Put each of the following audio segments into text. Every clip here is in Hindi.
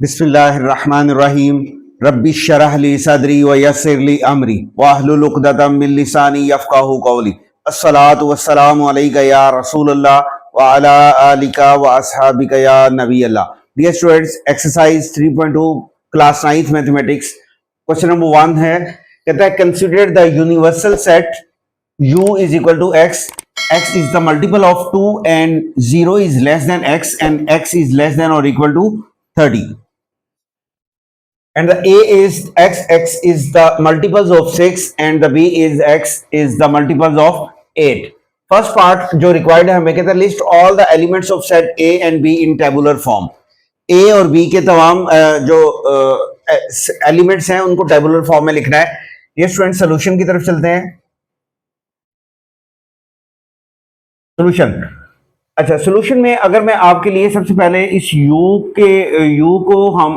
बिस्मिल्लाहिर्रहमानिर्रहीम। रब्बि शरह ली सदरी व यस्सिर ली अमरी वाहलुल उक़दतम मिन लिसानी यफ़क़हू क़ौली। अस्सलातु वस्सलामु अलैका या रसूलल्लाह व अला आलिका व अस्हाबिका या नबी Allah. Dear students, exercise 3.2 class 9th mathematics, question number 1 है, कहता है consider the universal set u is equal to x is the multiple of 2 and 0 is less than x and x is less than or equal to 30. And the a is x is the multiples of 6 and the b is x is the multiples of 8. First part जो रिक्वायर्ड है, हमें कहता है list all the elements of set a and b in tabular form. a और b के तमाम जो एलिमेंट्स हैं उनको टेबुलर फॉर्म में लिखना है। ये स्टूडेंट सोल्यूशन की तरफ चलते हैं। सोल्यूशन, अच्छा, सोल्यूशन में अगर मैं आपके लिए सबसे पहले इस u को हम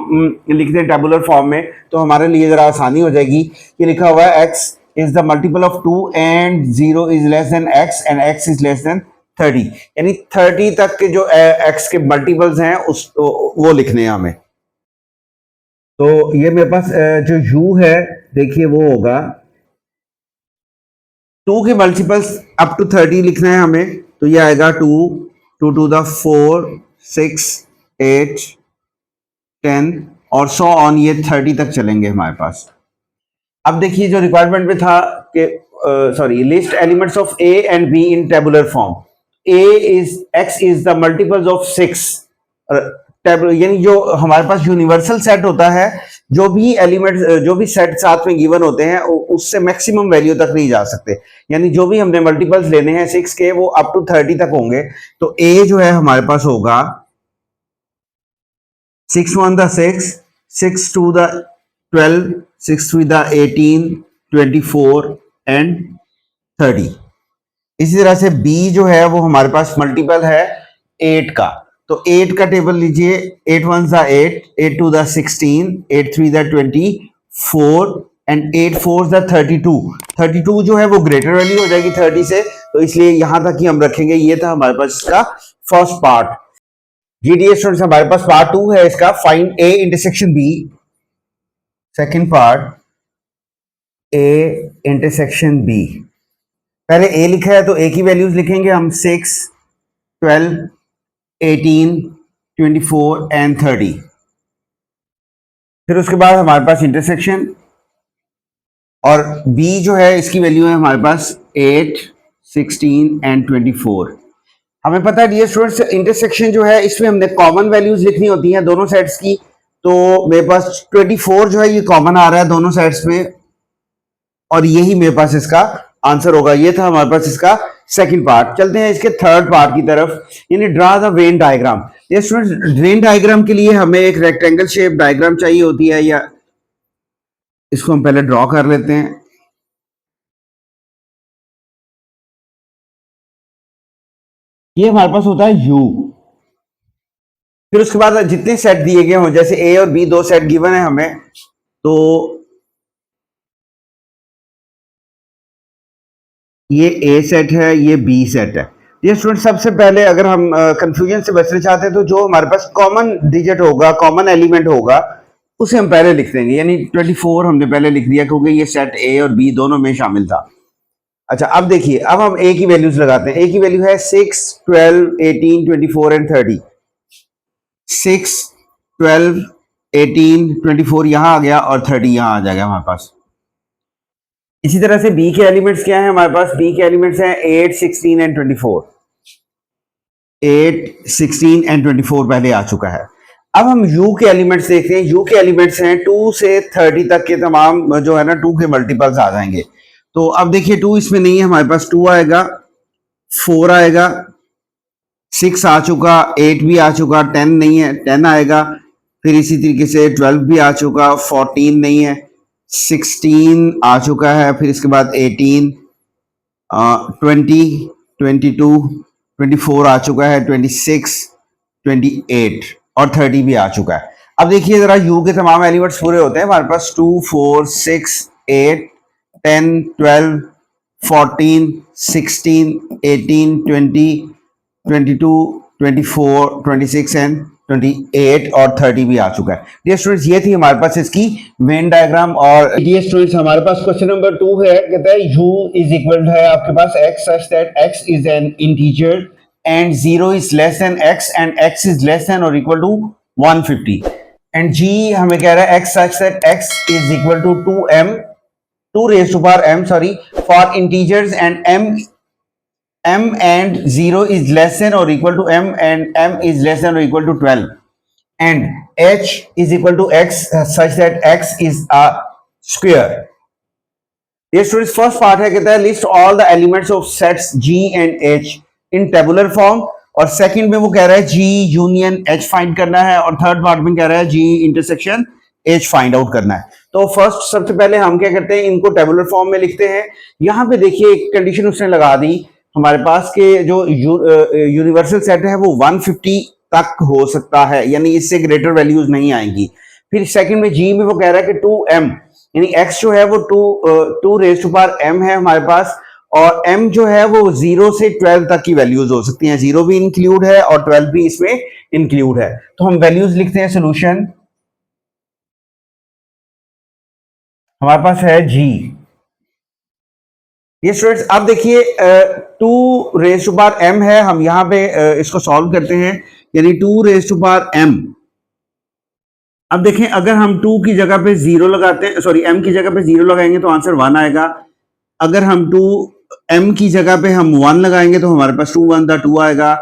लिखते हैं टेबुलर फॉर्म में, तो हमारे लिए जरा आसानी हो जाएगी। ये लिखा हुआ है x is the multiple of 2 and 0 is less than x and x is less then 30, यानी 30 तक के जो x के मल्टीपल्स हैं उस वो लिखने हैं हमें। तो ये मेरे पास जो u है, देखिए वो होगा 2 के मल्टीपल्स अप टू 30 लिखना है हमें, तो ये आएगा 2 टू द 4 6 8 10 और सो ऑन, ये 30 तक चलेंगे हमारे पास। अब देखिए जो रिक्वायरमेंट में था कि sorry, list elements of a and b in tabular form. x is the multiples of 6, यानी जो हमारे पास यूनिवर्सल सेट होता है, जो भी एलिमेंट्स जो भी सेट साथ में गिवन होते हैं उससे मैक्सिमम वैल्यू तक नहीं जा सकते, यानी जो भी हमने मल्टीपल्स लेने हैं 6 के वो अप टू 30 तक होंगे। तो a जो है हमारे पास होगा 6 1 द 6, 6 2 द 12, 6 3 द 18, 24 एंड 30। इसी तरह से b जो है वो हमारे पास मल्टीपल है 8 का, तो 8 का टेबल लीजिए, 8 1 the 8, 8 2 the 16, 8 3 the 24 and 8 4 the 32। 32 जो है वो ग्रेटर वैल्यू हो जाएगी 30 से, तो इसलिए यहां तक ही हम रखेंगे। ये था हमारे पास इसका फर्स्ट पार्ट। जीडीए स्टूडेंट्स, हमारे पास पार्ट 2 है इसका, find a intersection b। Second part, a intersection b। पहले a लिखा है तो a की वैल्यूज लिखेंगे हम 6 12 18 24 एंड 30। फिर उसके बाद हमारे पास इंटरसेक्शन, और b जो है इसकी वैल्यू है हमारे पास 8 16 एंड 24। हमें पता है डियर स्टूडेंट्स, इंटरसेक्शन जो है इसमें हमने कॉमन वैल्यूज लिखनी होती हैं दोनों सेट्स की। तो मेरे पास 24 जो है ये कॉमन आ रहा है दोनों सेट्स में, और यही मेरे पास इसका आंसर होगा। ये था हमारे पास इसका सेकंड पार्ट। चलते हैं इसके थर्ड पार्ट की तरफ, यानी ड्रा द वेन डायग्राम। ये स्टूडेंट्स, वेन डायग्राम के लिए हमें एक रेक्टेंगल शेप डायग्राम चाहिए होती है, या इसको हम पहले ड्रॉ कर लेते हैं। ये हमारे पास होता है u। फिर उसके बाद जितने सेट दिए गए हों, जैसे a और b दो सेट गिवन है हमें, तो ये a सेट है, ये b सेट है। ये स्टूडेंट, सबसे पहले अगर हम कंफ्यूजन से बचना चाहते हैं तो जो हमारे पास कॉमन डिजिट होगा, कॉमन एलिमेंट होगा, उसे हम पहले लिख देंगे। यानी 24 हमने पहले लिख दिया क्योंकि ये सेट a और b दोनों में शामिल था। अच्छा, अब देखिए, अब हम a की वैल्यूज लगाते हैं। a की वैल्यू है 6 12 18 24 एंड 30। 6 12 18 24 यहां आ गया और 30 यहां आ जाएगा हमारे पास। इसी तरह से b के एलिमेंट्स क्या है हमारे पास? b के एलिमेंट्स हैं 8 16 एंड 24। 8 16 एंड 24 पहले आ चुका है। अब हम u के एलिमेंट्स देखते हैं। u के एलिमेंट्स हैं 2 से 30 तक के तमाम जो है ना 2 के मल्टीपल्स आ जाएंगे। तो अब देखिए 2 इसमें नहीं है हमारे पास, 2 आएगा, 4 आएगा, 6 आ चुका, 8 भी आ चुका, 10 नहीं है, 10 आएगा। फिर इसी तरीके से 12 भी आ चुका, 14 नहीं है, 16 आ चुका है, फिर इसके बाद 18 20 22 24 आ चुका है, 26 28 और 30 भी आ चुका है। अब देखिए जरा u के तमाम एलिमेंट्स पूरे होते हैं हमारे पास 2 4 6 8 10 12 14 16 18 20 22 24 26 एंड 28 और 30 भी आ चुका है। डियर स्टूडेंट्स, ये थी हमारे पास इसकी वेन डायग्राम। और डियर स्टूडेंट्स, हमारे पास क्वेश्चन नंबर 2 है, कहता है u इज इक्वल है आपके पास x such that x is an integer and 0 is less than x and x is less than और इक्वल टू 150 एंड g हमें कह रहा है x such that x is equal to 2 raised to power m, sorry, for integers and m and 0 is less than or equal to m and m is less than or equal to 12 and h is equal to x such that x is a square. ये स्टूडेंट्स फर्स्ट पार्ट है, कहता है list all the elements of sets g and h in tabular form, और सेकंड में वो कह रहा है g यूनियन h फाइंड करना है, और थर्ड पार्ट में कह रहा है g intersection h find out करना है। तो फर्स्ट सबसे पहले हम क्या करते हैं, इनको टेबुलर फॉर्म में लिखते हैं। यहां पे देखिए एक कंडीशन उसने लगा दी हमारे पास के जो यूनिवर्सल सेट है वो 150 तक हो सकता है, यानी इससे ग्रेटर वैल्यूज नहीं आएंगी। फिर सेकंड में जी में वो कह रहा है कि 2m, यानी x जो है वो 2 रेज़ टू पावर m है हमारे पास, और m जो है वो 0 से 12 तक की वैल्यूज हो सकती हैं, 0 भी इंक्लूड है और 12 भी इसमें इंक्लूड है। तो हम वैल्यूज लिखते हैं, सोल्यूशन हमारे पास है g। ये स्टूडेंट्स अब देखिए 2 रेज़ टू पावर m है, हम यहां पे इसको सॉल्व करते हैं, यानी 2 रेज़ टू पावर m। अब देखें अगर हम 2 की जगह पे 0 लगाते हैं, सॉरी m की जगह पे 0 लगाएंगे तो आंसर 1 आएगा। अगर हम 2 m की जगह पे हम 1 लगाएंगे तो हमारे पास 2 1 था 2 आएगा।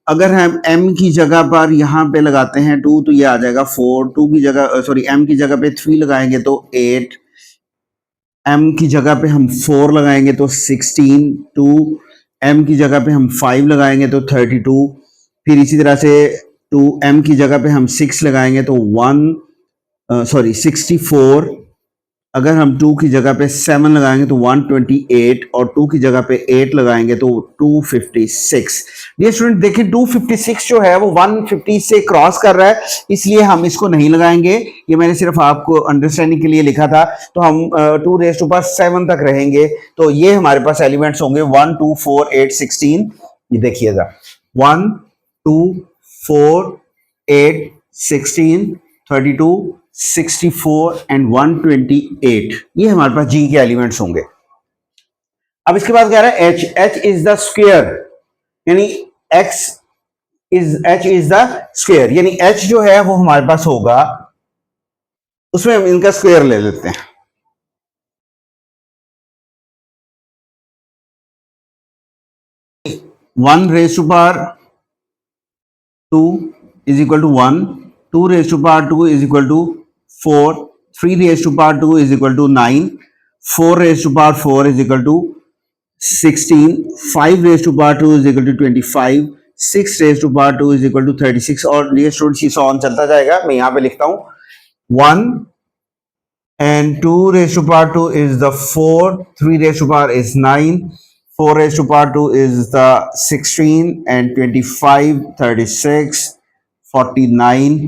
अगर हम m की जगह पर यहाँ पे लगाते हैं 2 तो ये आ जाएगा 4। 2 की जगह सॉरी m की जगह पे 3 लगाएंगे तो 8, m की जगह पे हम 4 लगाएंगे तो 16, 2 m की जगह पे हम 5 लगाएंगे तो 32, फिर इसी तरह से 2 m की जगह पे हम 6 लगाएंगे तो 64। अगर हम 2 की जगह पे 7 लगाएंगे तो 128, और 2 की जगह पे 8 लगाएंगे तो 256। ये स्टूडेंट देखिए 256 जो है वो 150 से क्रॉस कर रहा है, इसलिए हम इसको नहीं लगाएंगे। ये मैंने सिर्फ आपको अंडरस्टैंडिंग के लिए लिखा था। तो हम 2 रेज़ टू पावर 7 तक रहेंगे। तो ये हमारे पास एलिमेंट्स होंगे 1 2 4 8 16। ये देखिएगा 1 2 4 8 16 32 64 एंड 128, ये हमारे पास जी के एलिमेंट्स होंगे। अब इसके बाद कह रहा है h इज द स्क्वायर, यानी h इज द स्क्वायर, यानी h जो है वो हमारे पास होगा, उसमें हम इनका स्क्वायर ले लेते हैं। One raise to power 2 is equal to 1, 2 raise to power 2 is equal to 4, 3 raised to power 2 is equal to 9, 4 raised to power 4 is equal to 16, 5 raised to power 2 is equal to 25, 6 raised to power 2 is equal to 36, और ये स्टूडेंट्स ये ऑन चलता जाएगा। मैं यहाँ पे लिखता हूँ 1 and 2 raised to power 2 is the 4, 3 raised to power is 9, 4 raised to power 2 is the 16 and 25, 36, 49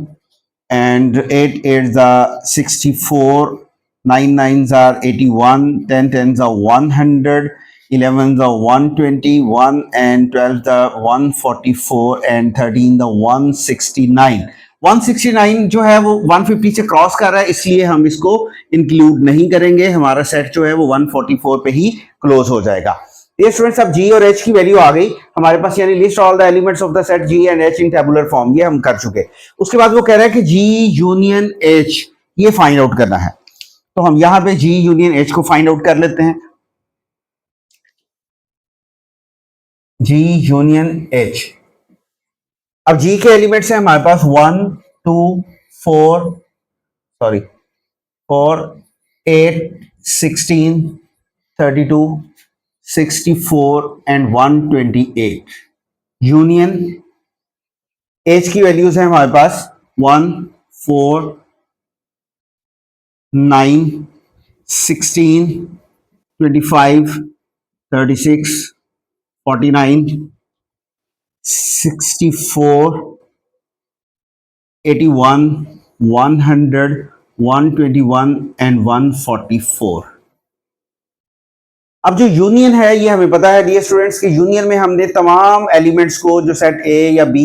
and 8 8s are 64, 9 9s are 81, 10 10s are 100, 11s are 121 and 12s are 144 and 13 the 169। 169 जो है वो 150 से क्रॉस कर रहा है, इसलिए हम इसको इंक्लूड नहीं करेंगे। हमारा सेट जो है वो 144 पे ही क्लोज हो जाएगा। ये स्टूडेंट्स अब g और h की वैल्यू आ गई हमारे पास, यानी list all the elements of the set g and h in tabular form, ये हम कर चुके। उसके बाद वो कह रहा है कि g यूनियन h ये फाइंड आउट करना है। तो हम यहां पे g यूनियन h को फाइंड आउट कर लेते हैं। g यूनियन h, अब g के एलिमेंट्स हैं हमारे पास 1 2 4 8 16 32 64 and 128। यूनियन एज की वैल्यूज है हमारे पास 1 4 9 16 25 36 49 64 81 100 121 एंड 144। अब जो यूनियन है ये हमें पता है डियर स्टूडेंट्स कि यूनियन में हमने तमाम एलिमेंट्स को जो सेट ए या बी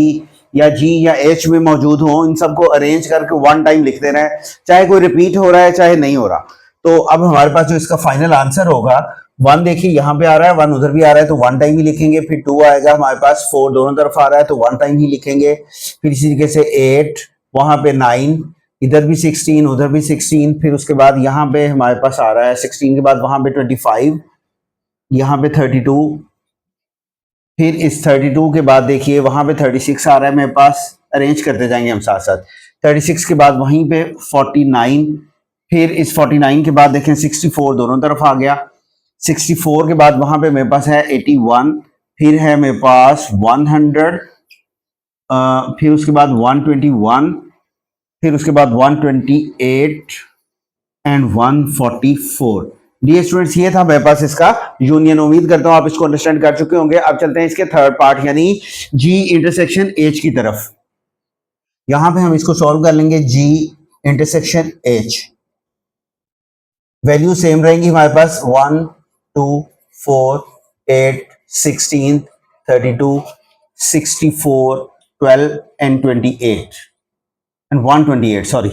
या जी या एच में मौजूद हो, इन सबको अरेंज करके वन टाइम लिख देना है, चाहे कोई रिपीट हो रहा है चाहे नहीं हो रहा। तो अब हमारे पास जो इसका फाइनल आंसर होगा, वन देखिए यहाँ पे आ रहा है, वन उधर भी आ रहा है तो वन टाइम ही लिखेंगे, फिर टू आएगा हमारे पास, फोर दोनों तरफ आ रहा है तो वन टाइम ही लिखेंगे, फिर इसी तरीके से एट, वहां पे नाइन, इधर भी 16 उधर भी 16, फिर उसके बाद यहाँ पे हमारे पास आ रहा है 16 के बाद वहां पे 25, यहाँ पे 32, फिर इस 32 के बाद देखिए वहां पे 36 आ रहा है मेरे पास, अरेंज करते जाएंगे हम साथ साथ। 36 के बाद वहीं पे 49, फिर इस 49 के बाद देखें 64 दोनों तरफ आ गया, 64 के बाद वहां पे मेरे पास है 81, फिर है मेरे पास 100, फिर उसके बाद 121, फिर उसके बाद 128 एंड 144। डियर स्टूडेंट्स, ये था मेरे पास इसका यूनियन। उम्मीद करता हूं आप इसको अंडरस्टैंड कर चुके होंगे। अब चलते हैं इसके थर्ड पार्ट यानी जी इंटरसेक्शन एच की तरफ। यहां पे हम इसको सॉल्व कर लेंगे। जी इंटरसेक्शन एच, वैल्यू सेम रहेंगी हमारे पास 1 2 4 8 16 32 64 12 and 28 and 128, sorry,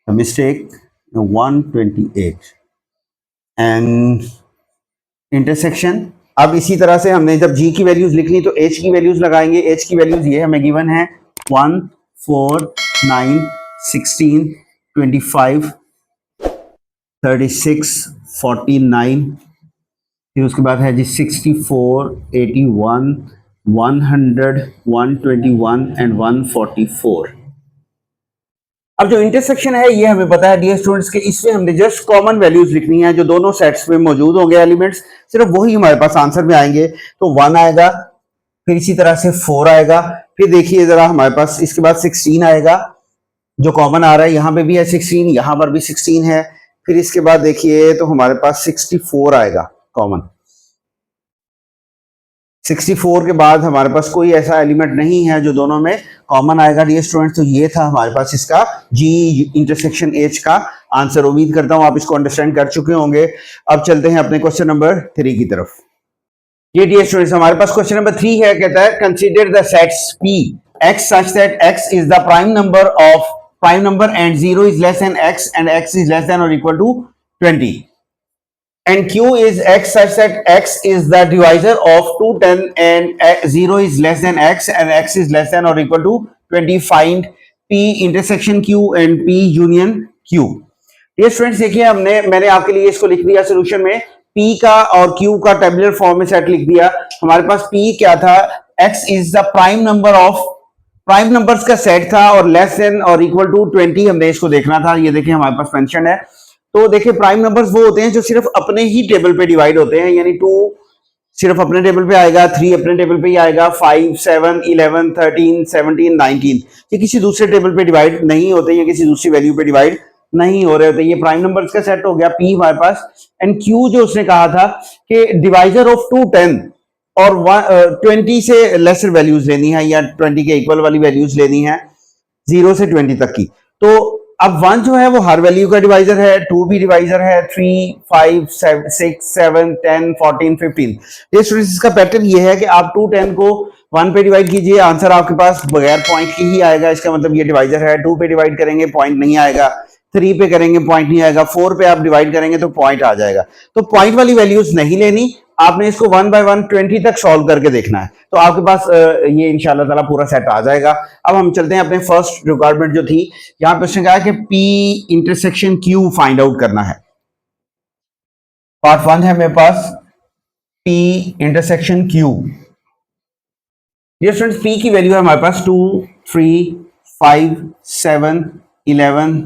a mistake, 128 and intersection. अब इसी तरह से हमने जब जी की वैल्यूज लिखनी तो एच की वैल्यूज लगाएंगे। एच की वैल्यूज ये हमें गिवन है 1 4 9 16 25 36 49, फिर उसके बाद है जी 64 81 100 121 एंड 144। अब जो इंटरसेक्शन है ये हमें पता है डियर स्टूडेंट्स के, इसमें हमने जस्ट कॉमन वैल्यूज लिखनी है जो दोनों सेट्स में मौजूद होंगे एलिमेंट्स, सिर्फ वही हमारे पास आंसर में आएंगे। तो 1 आएगा, फिर इसी तरह से 4 आएगा, फिर देखिए जरा हमारे पास इसके बाद 16 आएगा जो कॉमन आ रहा है, यहां पे भी है 16, यहां पर भी 16 है, फिर इसके बाद देखिए तो हमारे पास 64 आएगा कॉमन। 64 के बाद हमारे पास कोई ऐसा एलिमेंट नहीं है जो दोनों में कॉमन आएगा डियर स्टूडेंट्स। तो ये था हमारे पास इसका जी इंटरसेक्शन एच का आंसर। उम्मीद करता हूं आप इसको अंडरस्टैंड कर चुके होंगे। अब चलते हैं अपने क्वेश्चन नंबर 3 की तरफ। ये डियर स्टूडेंट्स हमारे पास क्वेश्चन नंबर 3 है, कहता है consider the sets P x such that x is the prime number and 0 is less than x and x is less than or equal to 20, and Q is x such that x is the divisor of 210 and 0 is less than x and x is less than or equal to 20. Find P intersection Q and P union Q. ये स्टूडेंट्स देखिए मैंने आपके लिए इसको लिख दिया सोल्यूशन में, P का और Q का टेबुलर फॉर्म में सेट लिख दिया। हमारे पास P क्या था, x is the prime number of, prime numbers का सेट था और लेस देन और इक्वल टू 20 हमने इसको देखना था। ये देखिए हमारे पास मेंशन है। तो देखिए प्राइम नंबर्स वो होते हैं जो सिर्फ अपने ही टेबल पे डिवाइड होते हैं, यानी 2 सिर्फ अपने टेबल पे आएगा, 3 अपने टेबल पे ही आएगा, 5 7 11 13 17 19 ये किसी दूसरे टेबल पे डिवाइड नहीं होते, ये किसी दूसरी वैल्यू पे डिवाइड नहीं हो रहे होते। ये प्राइम नंबर्स का सेट हो गया P हमारे पास। एंड Q जो उसने कहा था कि डिवाइजर ऑफ 210 और 20 से लेसर वैल्यूज लेनी है या 20 के इक्वल वाली वैल्यूज लेनी है 0 से 20 तक की। तो अब 1 जो है वो हर वैल्यू का डिवाइजर है, 2 भी डिवाइजर है, 3 5 6 7 10 14 15। ये स्टूडेंट्स इसका पैटर्न ये है कि आप 210 को 1 पे डिवाइड कीजिए, आंसर आपके पास बगैर पॉइंट की ही आएगा, इसका मतलब ये डिवाइजर है। 2 पे डिवाइड करेंगे पॉइंट नहीं आएगा, 3 पे करेंगे पॉइंट नहीं आएगा, 4 पे आप डिवाइड करेंगे तो पॉइंट आ जाएगा। तो पॉइंट वाली वैल्यूज नहीं लेनी, आपने इसको 1 बाय 1 20 तक सॉल्व करके देखना है, तो आपके पास ये इंशाल्लाह ताला पूरा सेट आ जाएगा। अब हम चलते हैं अपने फर्स्ट रिक्वायरमेंट जो थी, यहां पे उसने कहा कि P intersection Q find out करना है। पार्ट 1 है मेरे पास P इंटरसेक्शन Q। ये स्टूडेंट्स P की वैल्यू है हमारे पास 2 3 5 7 11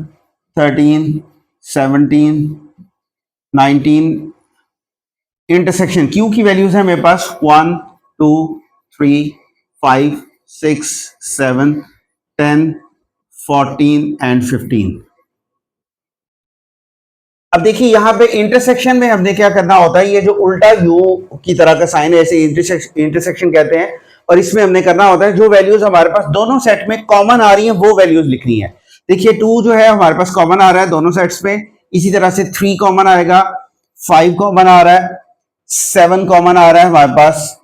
13 17 19। इंटरसेक्शन Q की वैल्यूज है मेरे पास 1 2 3 5 6 7 10 14 एंड 15। अब देखिए यहां पे इंटरसेक्शन में हमने क्या करना होता है, ये जो उल्टा U की तरह का साइन है इसे इंटरसेक्शन कहते हैं, और इसमें हमने करना होता है जो वैल्यूज हमारे पास दोनों सेट में कॉमन आ रही हैं वो वैल्यूज लिखनी है। देखिए 2 जो है हमारे पास कॉमन आ रहा है दोनों सेट्स में, इसी तरह से 3 कॉमन आएगा, 5 कॉमन आ रहा है, 7 कॉमन आ रहा है हमारे पास,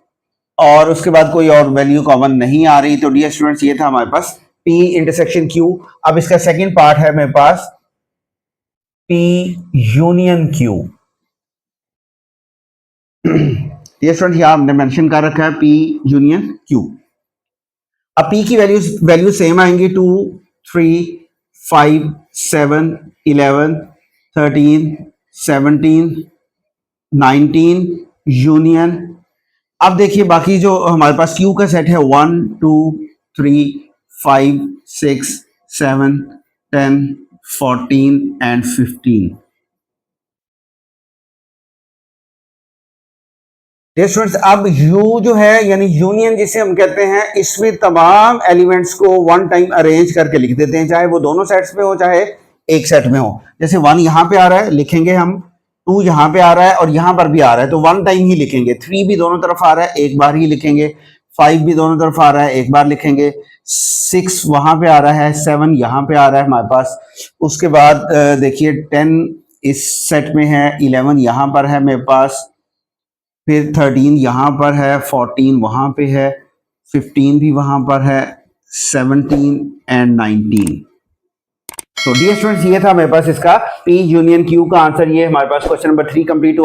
और उसके बाद कोई और वैल्यू कॉमन नहीं आ रही। तो डियर स्टूडेंट्स ये था हमारे पास P इंटरसेक्शन Q। अब इसका सेकंड पार्ट है मेरे पास P union Q। Dear students यहां हमने मेंशन कर रखा है P यूनियन Q। अब P की वैल्यू सेम आएंगी 2 3 5 7 11 13 17 19 यूनियन। अब देखिए बाकी जो हमारे पास Q का सेट है 1 2 3 5 6 7 10 14 एंड 15। स्टूडेंट्स अब U जो है यानी यूनियन जिसे हम कहते हैं, इसमें तमाम एलिमेंट्स को वन टाइम अरेंज करके लिख देते हैं, चाहे वो दोनों सेट्स में हो चाहे एक सेट में हो। जैसे 1 यहां पे आ रहा है लिखेंगे हम, 2 यहां पे आ रहा है और यहां पर भी आ रहा है तो वन टाइम ही लिखेंगे। 3 भी दोनों तरफ आ रहा है एक बार ही लिखेंगे। 5 भी दोनों तरफ आ रहा है एक बार लिखेंगे। 6 वहां पे आ रहा है, 7 यहां पे आ रहा है हमारे पास। उसके बाद देखिए 10 इस सेट में है, 11 यहां पर है मेरे पास, फिर 13 यहां पर है, 14 वहां पे है, 15 भी वहां पर है, 17 एंड 19। तो डियर स्टूडेंट्स ये था मेरे पास इसका P यूनियन Q का आंसर। ये हमारे पास क्वेश्चन नंबर 3 कंप्लीट हो